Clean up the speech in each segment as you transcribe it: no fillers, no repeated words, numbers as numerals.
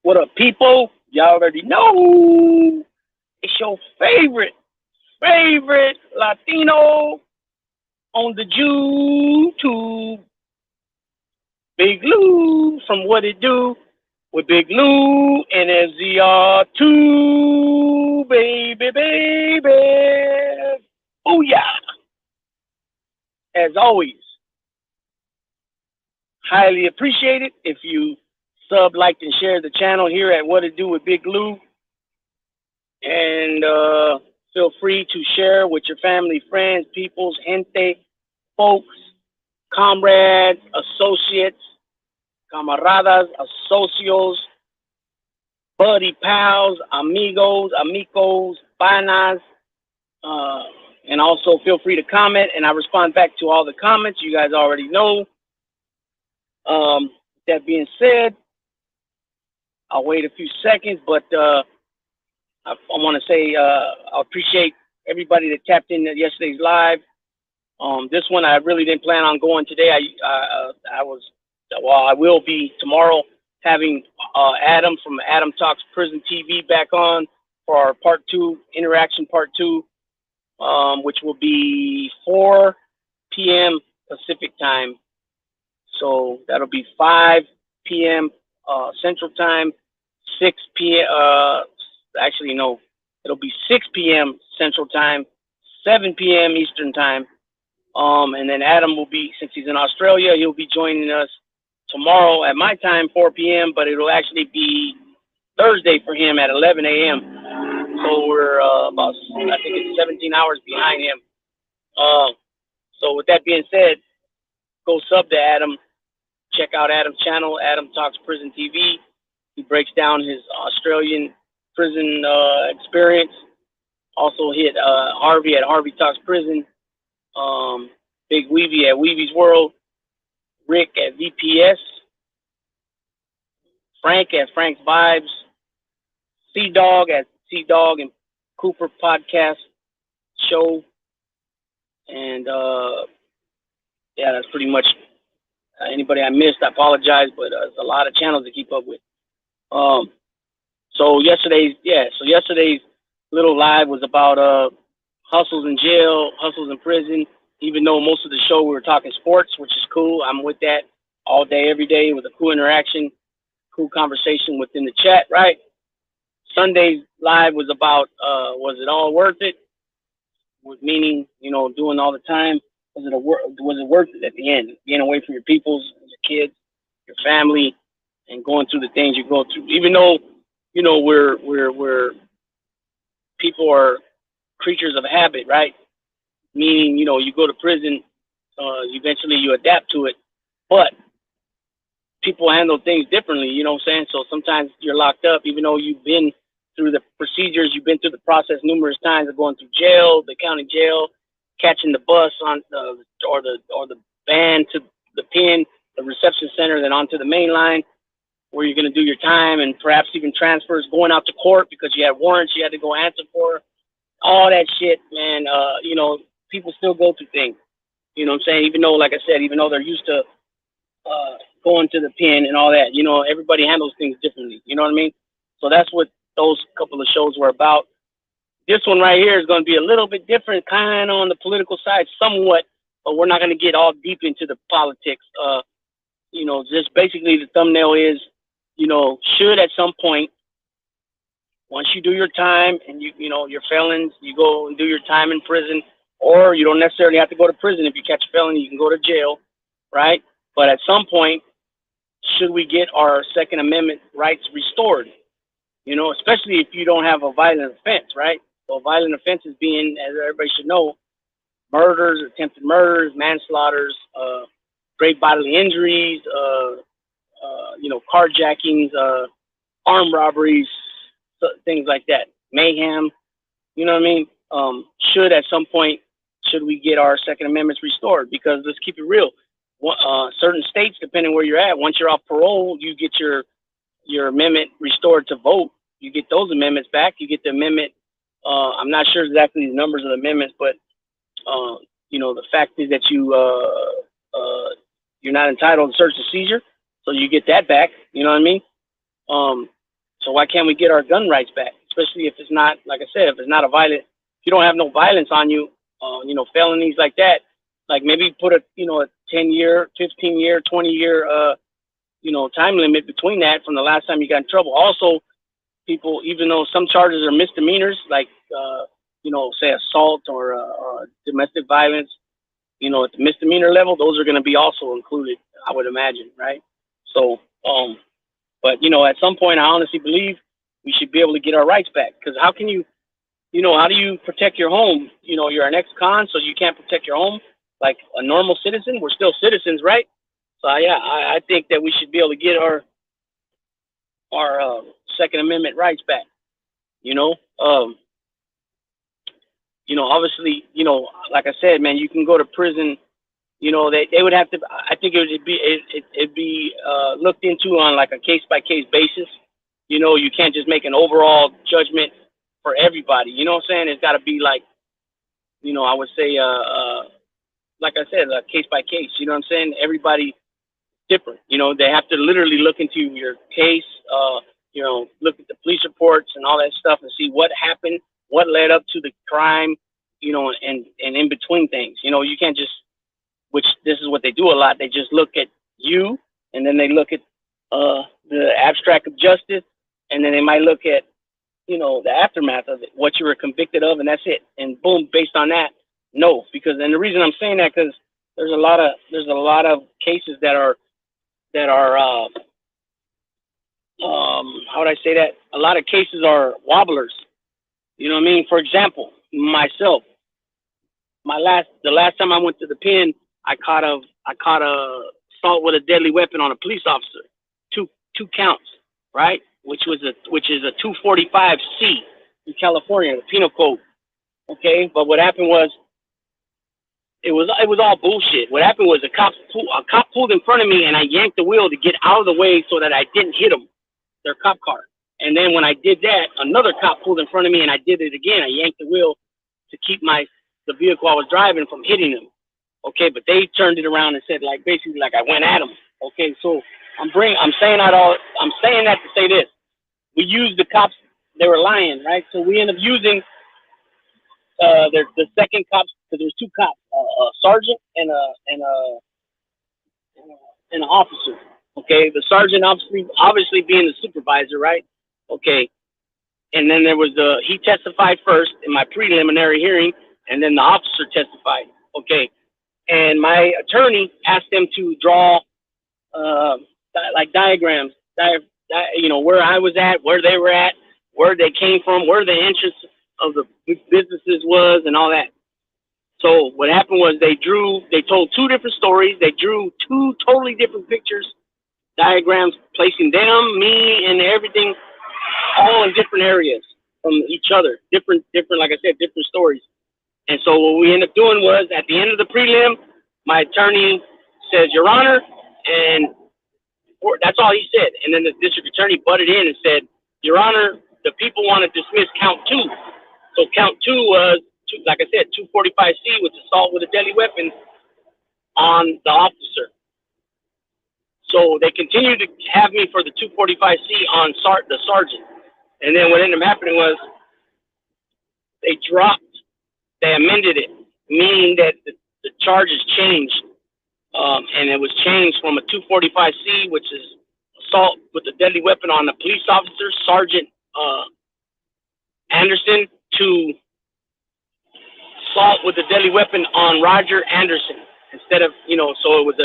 What up, people? Y'all already know it's your favorite Latino on the YouTube. Big Lou from What It Do with Big Lou and NZR2, baby. Oh yeah. As always, highly appreciated if you sub, liked, and share the channel here at What It Do with Big Lou. And feel free to share with your family, friends, peoples, gente, folks, comrades, associates, camaradas, asocios, buddy pals, amigos, panas. And also feel free to comment, and I respond back to all the comments. You guys already know. That being said, I'll wait a few seconds, but I want to say I appreciate everybody that tapped in at yesterday's live. This one I really didn't plan on going today. I will be tomorrow having Adam from Adam Talks Prison TV back on for our part 2, interaction part 2, which will be 4 p.m. Pacific time. So that'll be 5 p.m. Central Time, 6 p.m. Actually, no, it'll be 6 p.m. Central Time, 7 p.m. Eastern Time. And then Adam will be, since he's in Australia, he'll be joining us tomorrow at my time, 4 p.m., but it'll actually be Thursday for him at 11 a.m. So we're about, I think it's 17 hours behind him. So with that being said, go sub to Adam. Check out Adam's channel, Adam Talks Prison TV. He breaks down his Australian prison experience. Also hit Harvey at Harvey Talks Prison. Big Weevy at Weevy's World. Rick at VPS. Frank at Frank's Vibes. C-Dog at C-Dog and Cooper Podcast Show. And yeah, that's pretty much anybody I missed. I apologize, but it's a lot of channels to keep up with. So yesterday's little live was about hustles in jail, hustles in prison. Even though most of the show we were talking sports, which is cool. I'm with that all day, every day, with a cool interaction, cool conversation within the chat, right? Sunday's live was about was it all worth it? Meaning, doing all the time. Was it worth it at the end? Being away from your peoples, your kids, your family, and going through the things you go through. Even though, we're people are creatures of habit, right? Meaning, you go to prison, eventually you adapt to it, but people handle things differently, you know what I'm saying? So sometimes you're locked up, even though you've been through the procedures, you've been through the process numerous times of going through jail, the county jail, catching the bus on or the van to the pen, the reception center, then onto the main line where you're going to do your time, and perhaps even transfers, going out to court because you had warrants you had to go answer for, all that shit, man. People still go through things, you know what I'm saying? Even though, like I said, even though they're used to going to the pen and all that, everybody handles things differently, you know what I mean? So that's what those couple of shows were about. This one right here is going to be a little bit different, kind of on the political side, somewhat, but we're not going to get all deep into the politics. Just basically the thumbnail is, should at some point, once you do your time and you're felons, you go and do your time in prison, or you don't necessarily have to go to prison. If you catch a felony, you can go to jail, right? But at some point, should we get our Second Amendment rights restored? Especially if you don't have a violent offense, right? So violent offenses being, as everybody should know, murders, attempted murders, manslaughters, great bodily injuries, carjackings, armed robberies, things like that, mayhem. You know what I mean? Should at some point, should we get our Second Amendments restored? Because let's keep it real. Certain states, depending where you're at, once you're off parole, you get your amendment restored to vote. You get those amendments back. You get the amendment. I'm not sure exactly the numbers of the amendments, but the fact is that you're not entitled to search and seizure, so you get that back. You know what I mean? So why can't we get our gun rights back? Especially if it's not, like I said, if it's not a violent, if you don't have no violence on you, felonies like that, like maybe put a 10-year, 15-year, 20-year, time limit between that from the last time you got in trouble. Also, people, even though some charges are misdemeanors, like, say assault or domestic violence, at the misdemeanor level, those are going to be also included, I would imagine, right? So, but, at some point, I honestly believe we should be able to get our rights back. Because how can you, how do you protect your home? You're an ex-con, so you can't protect your home like a normal citizen. We're still citizens, right? So, yeah, I think that we should be able to get our Second Amendment rights back, obviously, like I said, man, you can go to prison. They would have to. I think it'd be looked into on like a case by case basis. You can't just make an overall judgment for everybody. You know what I'm saying? It's got to be like, I would say, like I said, case by case. You know what I'm saying? Everybody different. They have to literally look into your case. Look at the police reports and all that stuff and see what happened, what led up to the crime, and in between things. You can't just, which this is what they do a lot. They just look at you, and then they look at the abstract of justice, and then they might look at, the aftermath of it, what you were convicted of, and that's it. And boom, based on that, no. And the reason I'm saying that, because there's a lot of cases that are how would I say that? A lot of cases are wobblers. You know what I mean? For example, myself, the last time I went to the pen, I caught a assault with a deadly weapon on a police officer, two counts, right? Which is a 245C in California, the penal code. Okay, but what happened was it was all bullshit. What happened was a cop pulled in front of me, and I yanked the wheel to get out of the way so that I didn't hit him, their cop car. And then when I did that, another cop pulled in front of me, and I did it again. I yanked the wheel to keep the vehicle I was driving from hitting them. Okay, but they turned it around and said, basically I went at them. Okay, so I'm saying that to say this. We used the cops. They were lying, right? So we ended up using the second cops, because there was two cops, a sergeant and an officer. Okay, the sergeant obviously being the supervisor, right? Okay, and then there was he testified first in my preliminary hearing, and then the officer testified. Okay, and my attorney asked them to draw diagrams, where I was at, where they were at, where they came from, where the entrance of the businesses was, and all that. So what happened was they told two different stories. They drew two totally different pictures, diagrams, placing them, me, and everything all in different areas from each other. Different, like I said, different stories. And so what we ended up doing was, at the end of the prelim, my attorney says, "Your Honor," and that's all he said. And then the district attorney butted in and said, "Your Honor, the people want to dismiss count 2. So count 2 was, like I said, 245C, which is assault with a deadly weapon on the officer. So they continued to have me for the 245C on the sergeant. And then what ended up happening was they amended it, meaning that the charges changed. And it was changed from a 245C, which is assault with a deadly weapon on a police officer, Sergeant Anderson, to assault with a deadly weapon on Roger Anderson. Instead of, so it was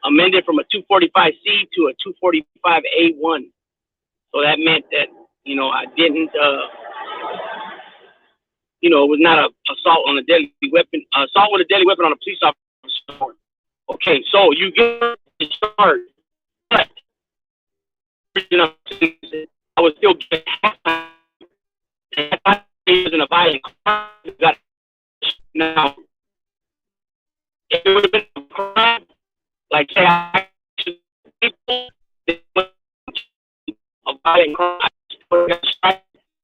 amended from a 245C to a 245A1. So that meant that, I didn't, it was not a assault on a deadly weapon, assault with a deadly weapon on a police officer. Okay, so you get the charge, but I was still getting half time. It wasn't a violent crime. Now, if it would have been a crime, like say I people, a violent crime,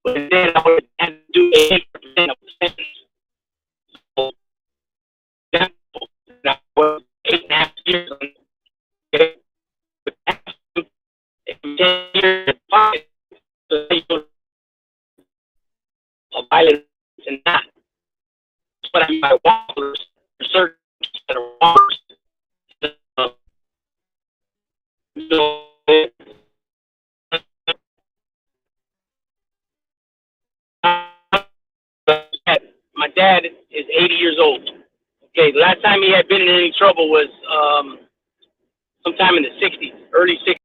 but then I would have to do 80% of the sentence. So that was 8.5 years. Okay? But 10 years, 5, so what I mean by wobblers. There's certain that are wobblers. So, my dad is 80 years old. Okay, the last time he had been in any trouble was sometime in the 60s, early 60s.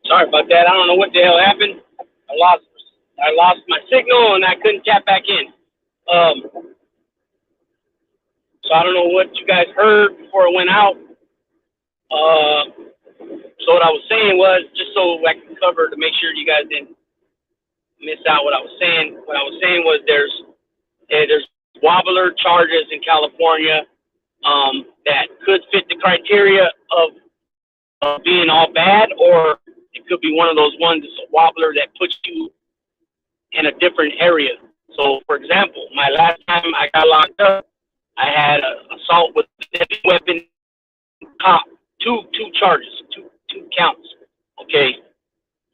Sorry about that. I don't know what the hell happened. I lost my signal and I couldn't tap back in. So I don't know what you guys heard before it went out. So what I was saying was, just so I can cover to make sure you guys didn't miss out what I was saying. What I was saying was there's wobbler charges in California that could fit the criteria of being all bad, or it could be one of those ones that's a wobbler that puts you in a different area. So, for example, my last time I got locked up, I had an assault with a deadly weapon cop. Two charges, two counts. Okay,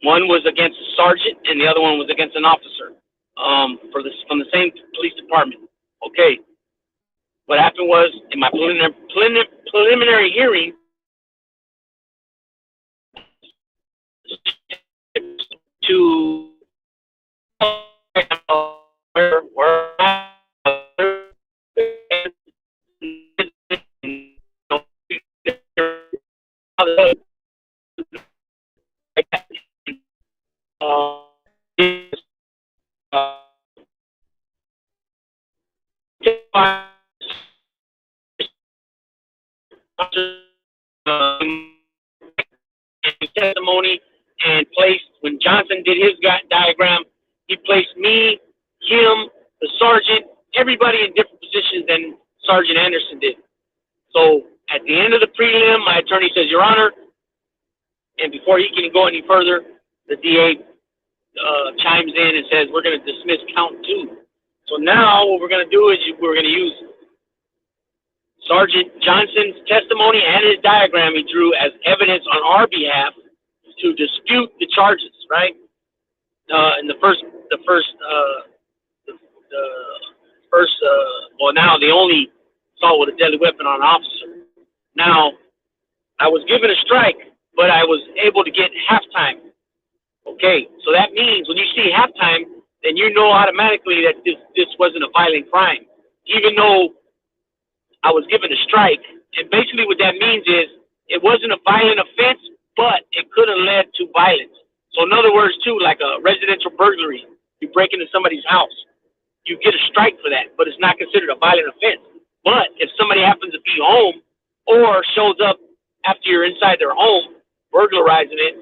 one was against a sergeant, and the other one was against an officer. From the same police department. Okay, what happened was in my preliminary hearing, to where testimony and placed, when Johnson did his diagram, he placed me, him, the sergeant, everybody in different positions than Sergeant Anderson did. So at the end of the prelim, my attorney says, Your Honor, and before he can go any further, the DA chimes in and says, we're going to dismiss count 2. So now what we're going to do is we're going to use Sergeant Johnson's testimony and his diagram he drew as evidence on our behalf to dispute the charges, right? And now the only assault with a deadly weapon on an officer. Now, I was given a strike, but I was able to get halftime. Okay, so that means when you see halftime, then you know automatically that this wasn't a violent crime, even though I was given a strike. And basically what that means is it wasn't a violent offense, but it could have led to violence. So in other words, too, like a residential burglary, You break into somebody's house. You get a strike for that, but it's not considered a violent offense. But if somebody happens to be home or shows up after you're inside their home, burglarizing it,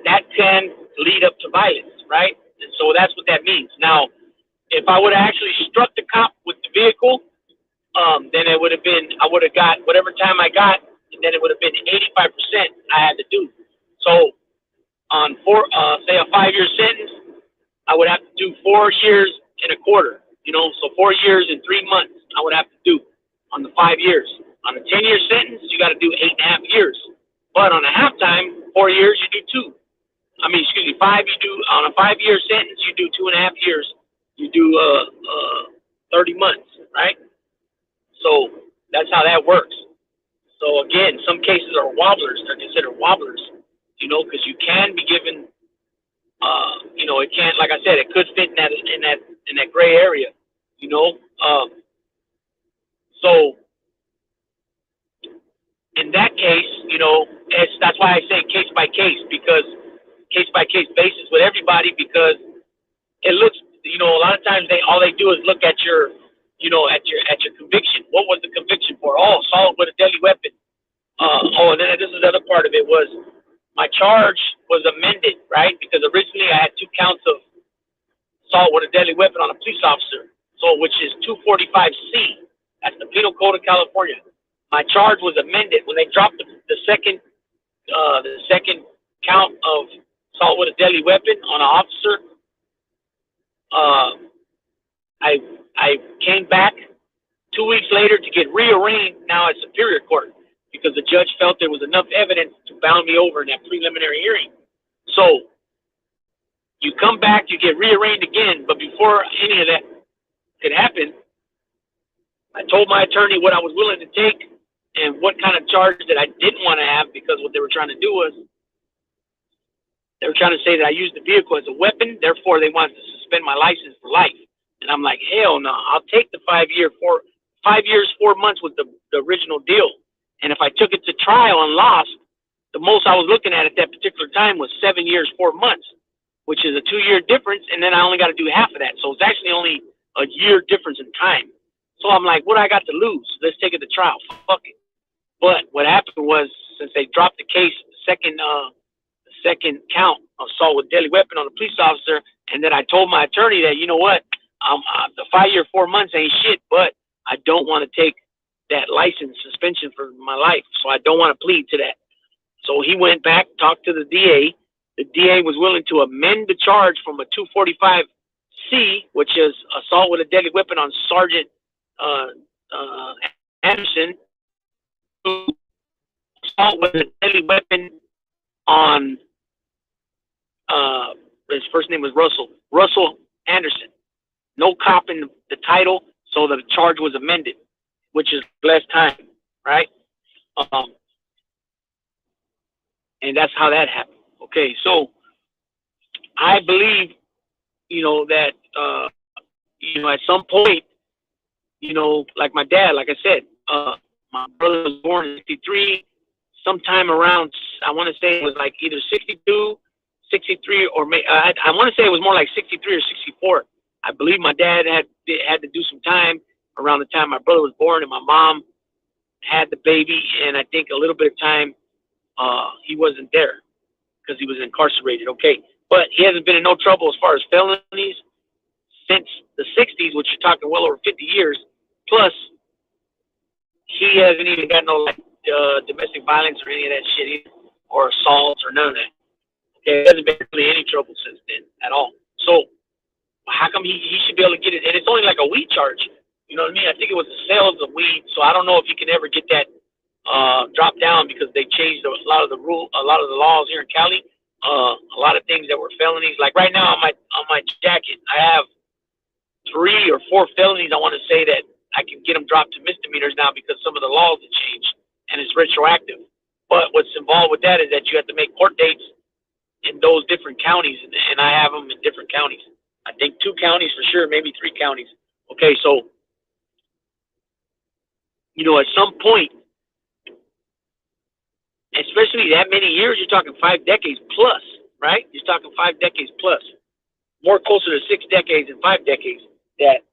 that can lead up to violence, right? And so that's what that means. Now, if I would have actually struck the cop with the vehicle, then it would have been, I would have got whatever time I got, and then it would have been 85% I had to do. So on say a 5-year sentence, I would have to do 4 years and a quarter, so 4 years and 3 months I would have to do on the 5 years. On a 10-year sentence, you got to do 8.5 years. But on a half-time, 4 years, you do 2. Excuse me, 5, you do, on a 5-year sentence, you do 2.5 years. You do 30 months, right? So that's how that works. So again, some cases are wobblers. They're considered wobblers, because you can be given, it can, like I said, it could fit in that gray area, So in that case, that's why I say case by case, because case by case basis with everybody, because it looks, a lot of times all they do is look at your, at your conviction. What was the conviction for? Oh, assault with a deadly weapon. And then this is the other part of it was my charge was amended, right? Because originally I had 2 counts of assault with a deadly weapon on a police officer, which is 245C. That's the Penal Code of California. My charge was amended when they dropped the second count of assault with a deadly weapon on an officer. I came back 2 weeks later to get rearranged now at Superior Court because the judge felt there was enough evidence to bound me over in that preliminary hearing. So you come back, you get rearranged again, but before any of that could happen, I told my attorney what I was willing to take and what kind of charge that I didn't want to have, because what they were trying to do was they were trying to say that I used the vehicle as a weapon, therefore they wanted to suspend my license for life. And I'm like, hell no, I'll take the 5 years, 4 months was the original deal. And if I took it to trial and lost, the most I was looking at that particular time was 7 years, 4 months, which is a 2-year difference. And then I only got to do half of that. So it's actually only a year difference in time. So I'm like, what do I got to lose? Let's take it to trial. Fuck it. But what happened was, since they dropped the case, the second count of assault with deadly weapon on a police officer, and then I told my attorney that, you know what, the 5 year, 4 months ain't shit, but I don't want to take that license suspension for my life, so I don't want to plead to that. So he went back, talked to the DA. The DA was willing to amend the charge from a 245C, which is assault with a deadly weapon on Sergeant Anderson, to assault with a deadly weapon on his first name was Russell Anderson. No cop in the title, so the charge was amended, which is less time, right? And that's how that happened. Okay, so I believe, that, at some point, like my dad, like I said, my brother was born in 63, sometime around, I want to say it was like either 62, 63, or I want to say it was more like 63 or 64. I believe my dad had to do some time around the time my brother was born, and my mom had the baby, and I think a little bit of time he wasn't there because he was incarcerated. Okay, but he hasn't been in no trouble as far as felonies since the 60s, which you're talking well over 50 years. Plus, he hasn't even got no domestic violence or any of that shit either, or assaults or none of that. Okay, there hasn't been really any trouble since then at all. So how come he should be able to get it? And it's only like a weed charge. You know what I mean? I think it was the sales of weed. So I don't know if you can ever get that dropped down, because they changed a lot of the laws here in Cali. A lot of things that were felonies. Like right now on my jacket, I have 3 or 4 felonies. I want to say that I can get them dropped to misdemeanors now because some of the laws have changed and it's retroactive. But what's involved with that is that you have to make court dates in those different counties, and I have them in different counties. I think 2 counties for sure, maybe 3 counties. Okay, so, at some point, especially that many years, you're talking 5 decades plus, right? You're talking 5 decades plus. more closer to 6 decades and 5 decades that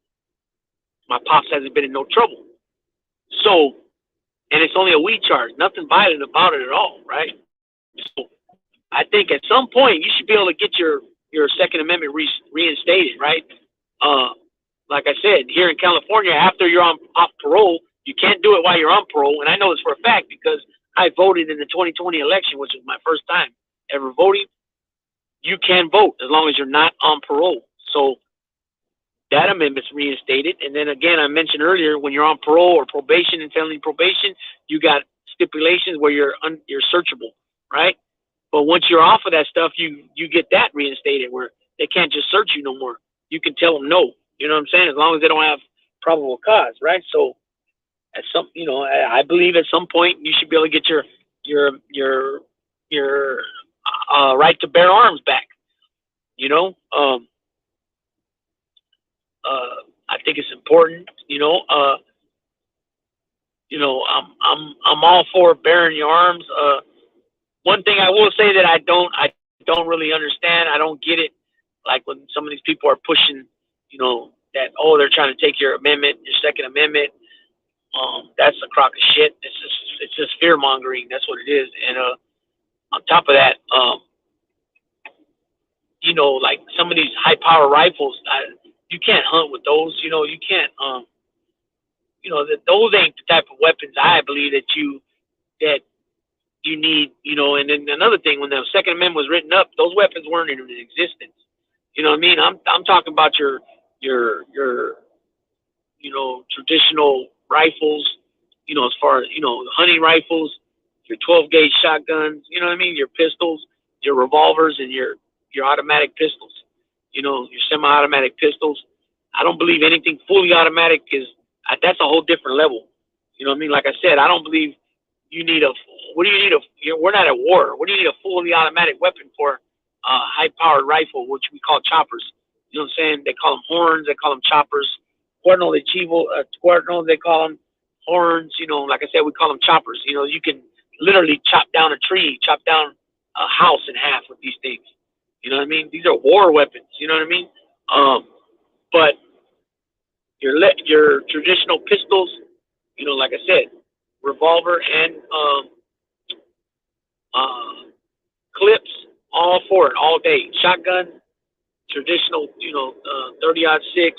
my pops hasn't been in no trouble. So, and it's only a weed charge, nothing violent about it at all, right? So, I think at some point you should be able to get your Second Amendment reinstated, right? Like I said, here in California, after you're off parole, you can't do it while you're on parole. And I know this for a fact because I voted in the 2020 election, which was my first time ever voting. You can vote as long as you're not on parole. So that amendment's reinstated. And then again, I mentioned earlier, when you're on parole or probation and felony probation, you got stipulations where you're searchable, right? But once you're off of that stuff, you get that reinstated where they can't just search you no more. You can tell them no. You know what I'm saying? As long as they don't have probable cause, right? So at some, I believe at some point you should be able to get your right to bear arms back. I think it's important. I'm all for bearing your arms. One thing I will say that I don't really understand. I don't get it. Like when some of these people are pushing, that they're trying to take your amendment, your Second Amendment. That's a crock of shit. It's just fear mongering. That's what it is. And on top of that, like some of these high power rifles, you can't hunt with those. You can't. Those ain't the type of weapons I believe that you need. And then another thing, when the Second Amendment was written up, those weapons weren't in existence. You know what I mean? I'm talking about your traditional rifles, as far as, hunting rifles, your 12 gauge shotguns, you know what I mean? Your pistols, your revolvers, and your automatic pistols, your semi-automatic pistols. I don't believe anything fully automatic that's a whole different level. You know what I mean? Like I said, I don't believe we're not at war. What do you need a fully automatic weapon for? High-powered rifle, which we call choppers. You know what I'm saying? They call them horns. They call them choppers. Cuerno de chivo, they call them horns. Like I said, we call them choppers. You can literally chop down a tree, chop down a house in half with these things. You know what I mean? These are war weapons. You know what I mean? But your traditional pistols, like I said, revolver and clips, all for it, all day. Shotgun, traditional, 30-06,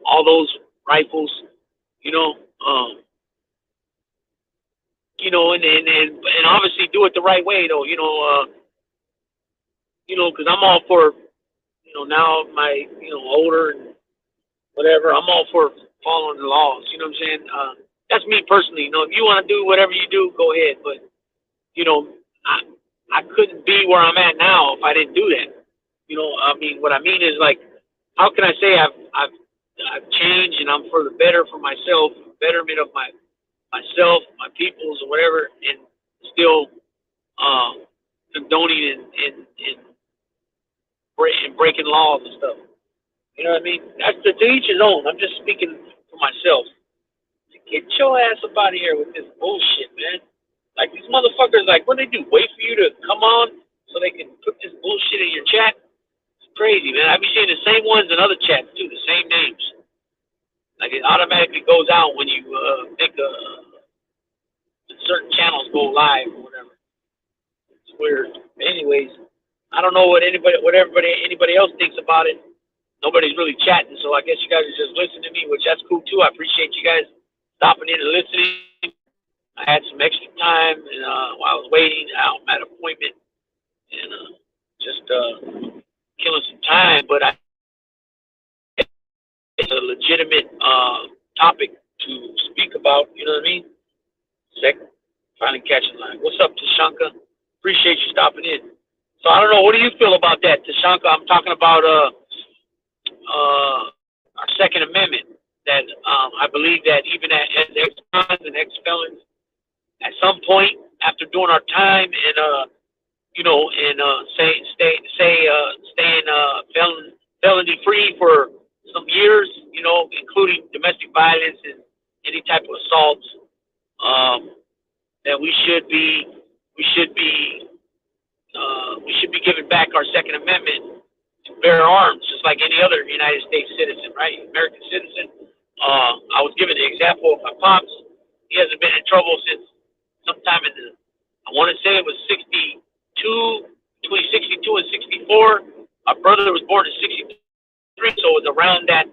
all those rifles, and obviously do it the right way though, because I'm all for, now my, older and whatever, I'm all for following the laws, you know what I'm saying? That's me personally, if you want to do whatever you do, go ahead, but, I couldn't be where I'm at now if I didn't do that. What I mean is, like, how can I say I've changed and I'm for the better for myself, betterment of myself, my peoples, or whatever, and still condoning and breaking laws and stuff. You know what I mean? That's to each his own. I'm just speaking for myself. Get your ass up out of here with this bullshit, man. Like, these motherfuckers, like, what do they do? Wait for you to come on so they can put this bullshit in your chat? It's crazy, man. I be seeing the same ones in other chats, too, the same names. Like, it automatically goes out when you make certain channels go live or whatever. It's weird. Anyways, I don't know what anybody else thinks about it. Nobody's really chatting, so I guess you guys are just listening to me, which that's cool, too. I appreciate you guys stopping in and listening. I had some extra time, and while I was waiting, I'm at an appointment, and just killing some time. But it's a legitimate topic to speak about. You know what I mean? Finally catching line. What's up, Tashanka? Appreciate you stopping in. So I don't know. What do you feel about that, Tashanka? I'm talking about our Second Amendment. That I believe that even as ex-cons and ex-felons, at some point after doing our time and staying felony free for some years, including domestic violence and any type of assaults, that we should be giving back our Second Amendment bear arms, just like any other United States citizen, right? American citizen. I was given the example of my pops. He hasn't been in trouble since sometime in the, I want to say it was 62, between 62 and 64. My brother was born in 63, so it was around that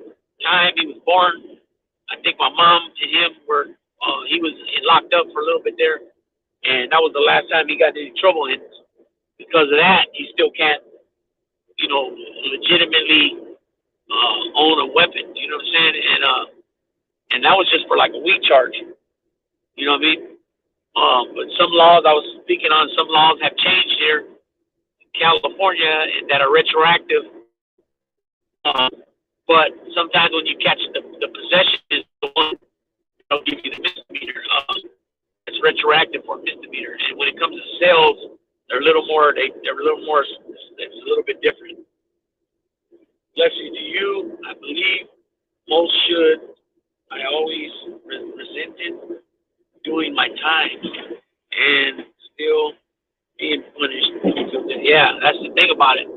time he was born. I think my mom and him were, he was locked up for a little bit there, and that was the last time he got in any trouble. And because of that, he still can't, legitimately own a weapon. You know what I'm saying? And that was just for like a weed charge. You know what I mean? But some laws I was speaking on, some laws have changed here in California and that are retroactive. But sometimes when you catch the possession is the one that'll give you the misdemeanor. It's retroactive for misdemeanor. And when it comes to sales, they're a little more. They're a little more. It's a little bit different. Lexi, to you, I believe most should. I always resented doing my time and still being punished. Yeah, that's the thing about it.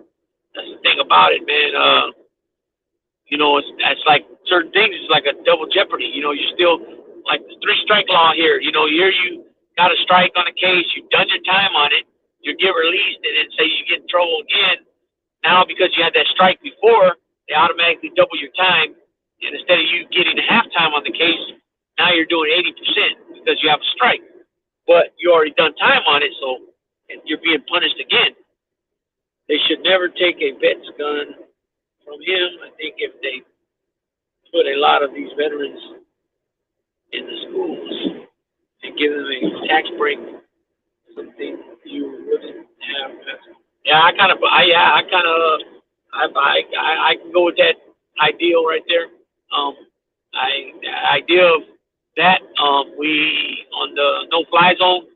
That's the thing about it, man. It's like certain things. It's like a double jeopardy. You're still like the 3-strike law here. Here you got a strike on a case. You've done your time on it. You get released, and then say you get in trouble again. Now, because you had that strike before, they automatically double your time. And instead of you getting half time on the case, now you're doing 80% because you have a strike. But you already done time on it, so you're being punished again. They should never take a vet's gun from him. I think if they put a lot of these veterans in the schools and give them a tax break, something you wouldn't have. Yeah, I can go with that ideal right there. Idea of that. We on the no-fly zone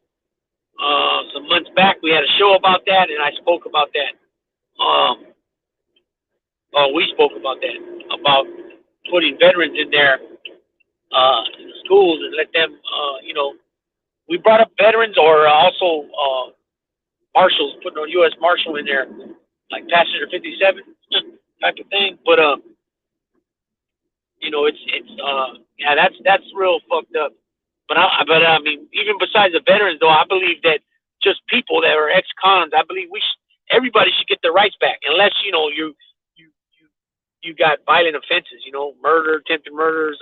some months back. We had a show about that, and I spoke about that. We spoke about that, about putting veterans in there in the schools and let them. We brought up veterans or also marshals, putting a U.S. Marshal in there, like Passenger 57 type of thing. But that's real fucked up. But I mean, even besides the veterans, though, I believe that just people that are ex-cons, I believe everybody should get their rights back, unless you got violent offenses, murder, attempted murders,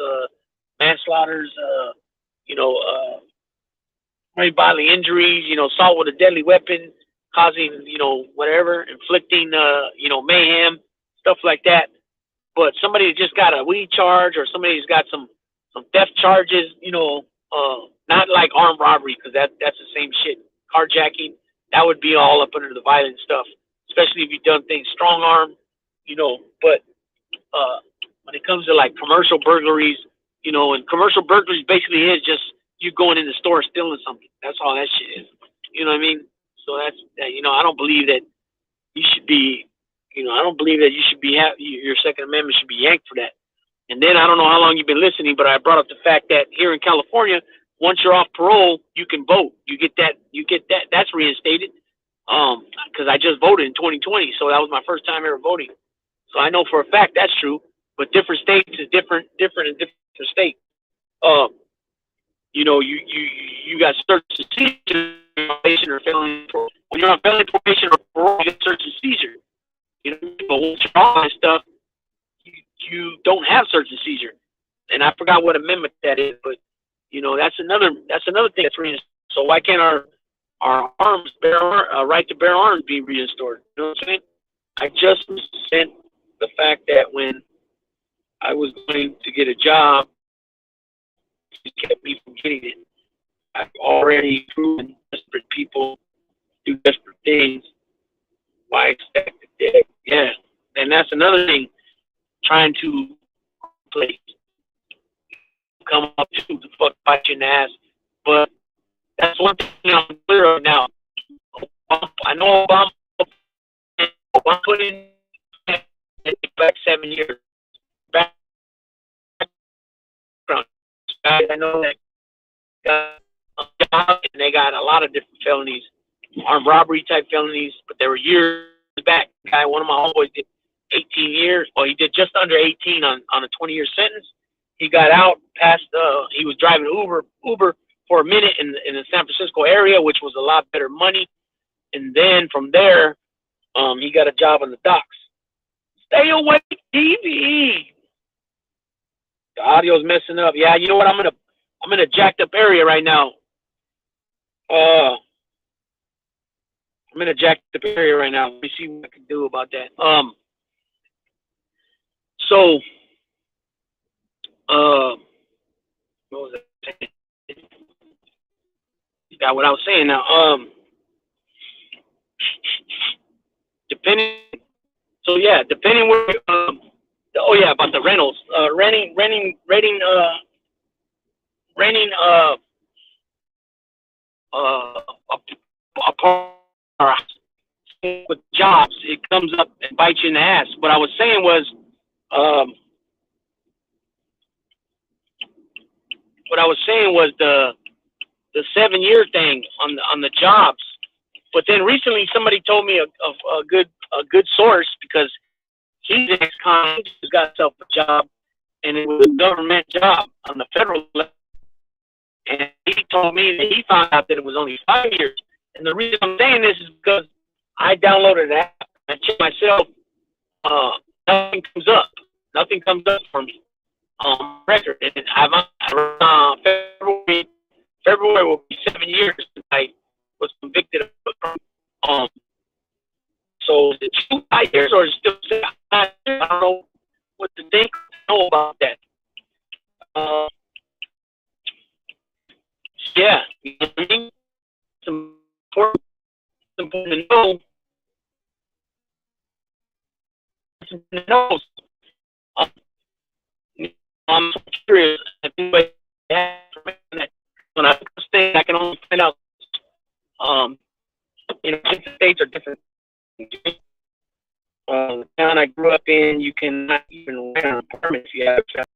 manslaughters, bodily injuries, assault with a deadly weapon, causing, whatever, inflicting, mayhem, stuff like that. But somebody that just got a weed charge, or somebody who's got some theft charges, not like armed robbery, because that's the same shit. Carjacking, that would be all up under the violent stuff, especially if you've done things strong arm, But when it comes to like commercial burglaries, and commercial burglaries basically is just you going in the store stealing something. That's all that shit is. You know what I mean? So that's I don't believe that you should be, I don't believe that you should be your Second Amendment should be yanked for that. And then I don't know how long you've been listening, but I brought up the fact that here in California, once you're off parole, you can vote. You get that. That's reinstated. Because I just voted in 2020, so that was my first time ever voting. So I know for a fact that's true. But different states is different in different states. You got search and seizure probation or felony. When you're on felony probation or parole, you get search and seizure. But once you're on that stuff, you don't have search and seizure. And I forgot what amendment that is, but that's another thing that's reinstated. So why can't our arms, right to bear arms, be restored? You know what I'm saying? I just resent the fact that when I was going to get a job, it kept me from getting it. I've already proven desperate people do desperate things. Why expect it? Yeah, and that's another thing. Trying to come up to the fuck bite you in the ass, but that's one thing I'm clear of now. I know Obama put in back 7 years. I know that and they got a lot of different felonies, armed robbery type felonies, but they were years back. One of my homeboys did 18 years. Well, he did just under 18 on a 20-year sentence. He got out past. He was driving Uber for a minute in the San Francisco area, which was a lot better money. And then from there, he got a job on the docks. Stay away, TV. The audio's messing up. Yeah, you know what? I'm in a jacked up area right now. I'm in a jacked up area right now. Let me see what I can do about that. So, what was I saying? Got what I was saying now. Depending. So yeah, depending where. Oh yeah, about the rentals. Renting a part with jobs, it comes up and bites you in the ass. What I was saying was, the 7-year thing on the jobs. But then recently somebody told me a good source, because he's an ex-con, he's got himself a job, and it was a government job on the federal level. And he told me that he found out that it was only 5 years. And the reason I'm saying this is because I downloaded an app, I checked myself, nothing comes up. Nothing comes up for me on record. And February will be 7 years since I was convicted of a crime. So is it 2 years or is it still 7 years? I don't know what to think. I don't know about that. Yeah, you know what I mean? It's important to know. It's important to know. I'm so curious if anybody has information that when I stay, I can only find out. Different states are different. The town I grew up in, you cannot even rent an apartment if you have a child.